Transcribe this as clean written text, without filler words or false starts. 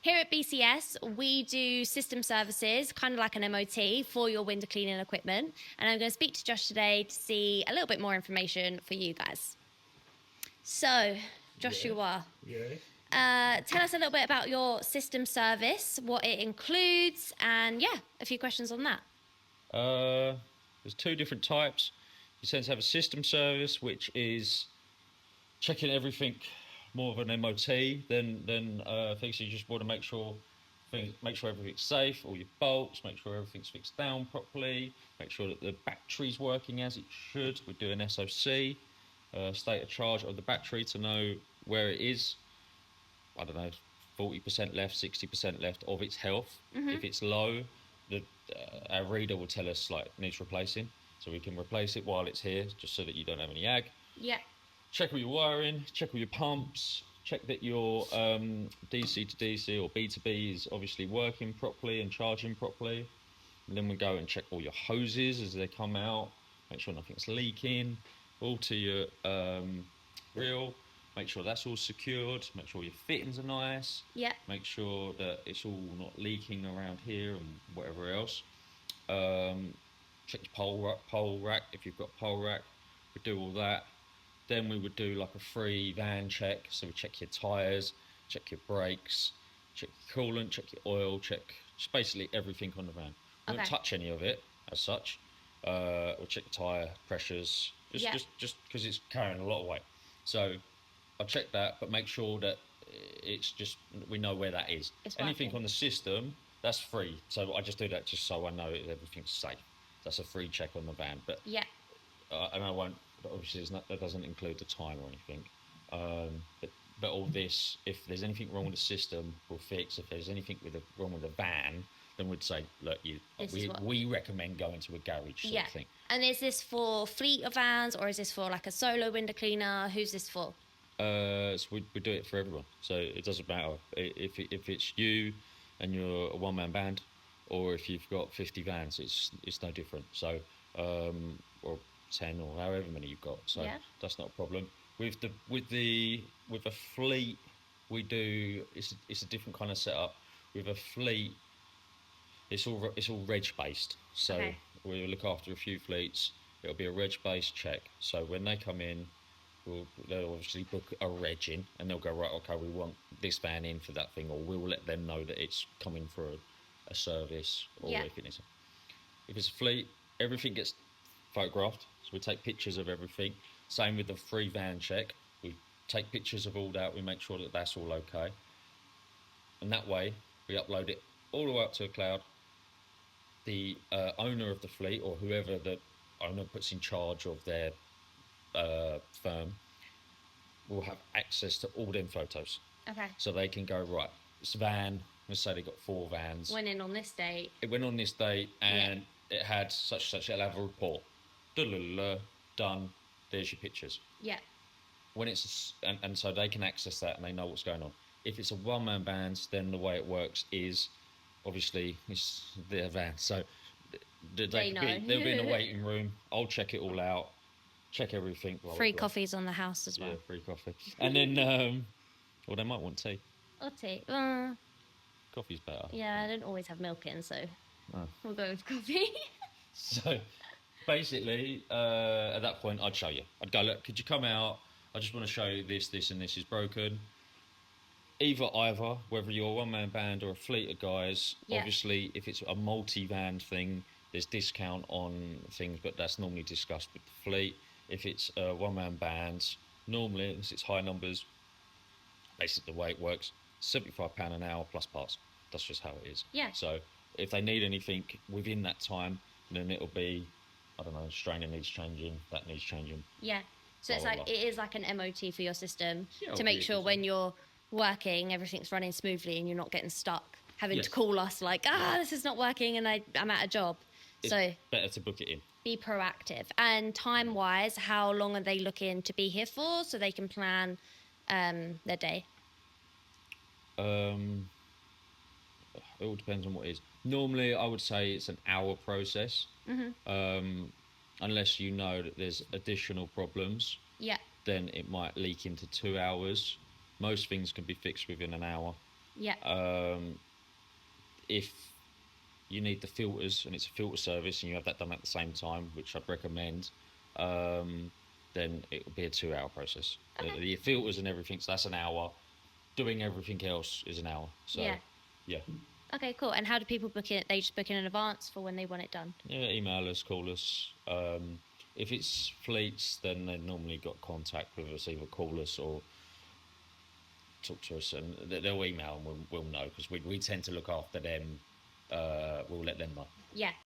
Here at BCS, we do system services, kind of like an MOT for your window cleaning equipment. And I'm going to speak to Josh today to see a little bit more information for you guys. So, Joshua, tell us a little bit about your system service, what it includes, and a few questions on that. There's two different types. You tend to have a system service, which is checking everything, more of an MOT than things. So you just want to make sure everything's safe, all your bolts, make sure everything's fixed down properly, make sure that the battery's working as it should. We do an SOC, state of charge of the battery, to know where it is. I don't know, 40% left, 60% left of its health. If it's low, our reader will tell us like needs replacing, so we can replace it while it's here, just so that you don't have any ag. Check all your wiring, check all your pumps, check that your DC to DC or B to B is obviously working properly and charging properly. And then we go and check all your hoses as they come out, make sure nothing's leaking, all to your reel, make sure that's all secured, make sure your fittings are nice, make sure that it's all not leaking around here and whatever else. Check your pole rack, if you've got pole rack, we do all that. Then we would do like a free van check, so we check your tyres, check your brakes, check your coolant, check your oil, check just basically everything on the van. We don't touch any of it as such. We'll check the tyre pressures, just because it's carrying a lot of weight. So I'll check that, but make sure that it's just, we know where that is. Anything on the system, that's free. So I just do that just so I know everything's safe. That's a free check on the van. But and I won't, obviously that doesn't include the time or anything. But all this, if there's anything wrong with the system, we'll fix. If there's anything wrong with the van, then we'd say, look, we recommend going to a garage sort of thing. And is this for fleet of vans, or is this for like a solo window cleaner? Who's this for? So we do it for everyone. So it doesn't matter if it's you and you're a one-man band, or if you've got 50 vans, it's no different. So or 10 or however many you've got. So that's not a problem. With a fleet, we do it's a different kind of setup. With a fleet, it's all reg based. So we look after a few fleets. It'll be a reg based check. So when they come in, they'll obviously book a reg in, and they'll go, right, okay, we want this van in for that thing, or we'll let them know that it's coming for a service, or if it's a fleet, everything gets photographed. So we take pictures of everything. Same with the free van check. We take pictures of all that. We make sure that that's all okay. And that way, we upload it all the way up to a cloud. The owner of the fleet, or whoever the owner puts in charge of their firm, will have access to all them photos. So they can go, right, this van, let's say they got 4 vans. Went in on this date. It went on this date, and it had such. It'll have a report. Done. There's your pictures. When it's and so they can access that, and they know what's going on. If it's a one-man band, then the way it works is obviously it's their van, so they'll be in a waiting room. I'll check it all out, check everything. Free coffees on the house as well. Yeah, free coffee, and then well, they might want tea. Or tea. Coffee's better. Yeah, I don't always have milk in, so we'll go with coffee. So basically, at that point, I'd show you. I'd go, look, could you come out? I just want to show you this, and this is broken. Either, whether you're a one-man band or a fleet of guys, obviously, if it's a multi-van thing, there's discount on things, but that's normally discussed with the fleet. If it's a one-man band, normally, unless it's high numbers, basically the way it works, £75 an hour plus parts. That's just how it is. So if they need anything within that time, then it'll be, I don't know, strainer needs changing, that needs changing. So it's like, it is like an MOT for your system to make sure when you're working, everything's running smoothly and you're not getting stuck, having to call us like, this is not working and I'm at a job. It's so better to book it in. Be proactive. And time-wise, how long are they looking to be here for so they can plan their day? It all depends on what it is. Normally, I would say it's an hour process. Unless you know that there's additional problems, then it might leak into 2 hours. Most things can be fixed within an hour. Yeah. If you need the filters and it's a filter service and you have that done at the same time, which I'd recommend, then it would be a 2 hour process. Okay. The filters and everything, so that's an hour. Doing everything else is an hour. So, Yeah. yeah. Okay, cool. And how do people book it? They just book in advance for when they want it done? Yeah, email us, call us. If it's fleets, then they've normally got contact with us, either call us or talk to us, and they'll email and we'll know because we tend to look after them. We'll let them know. Yeah.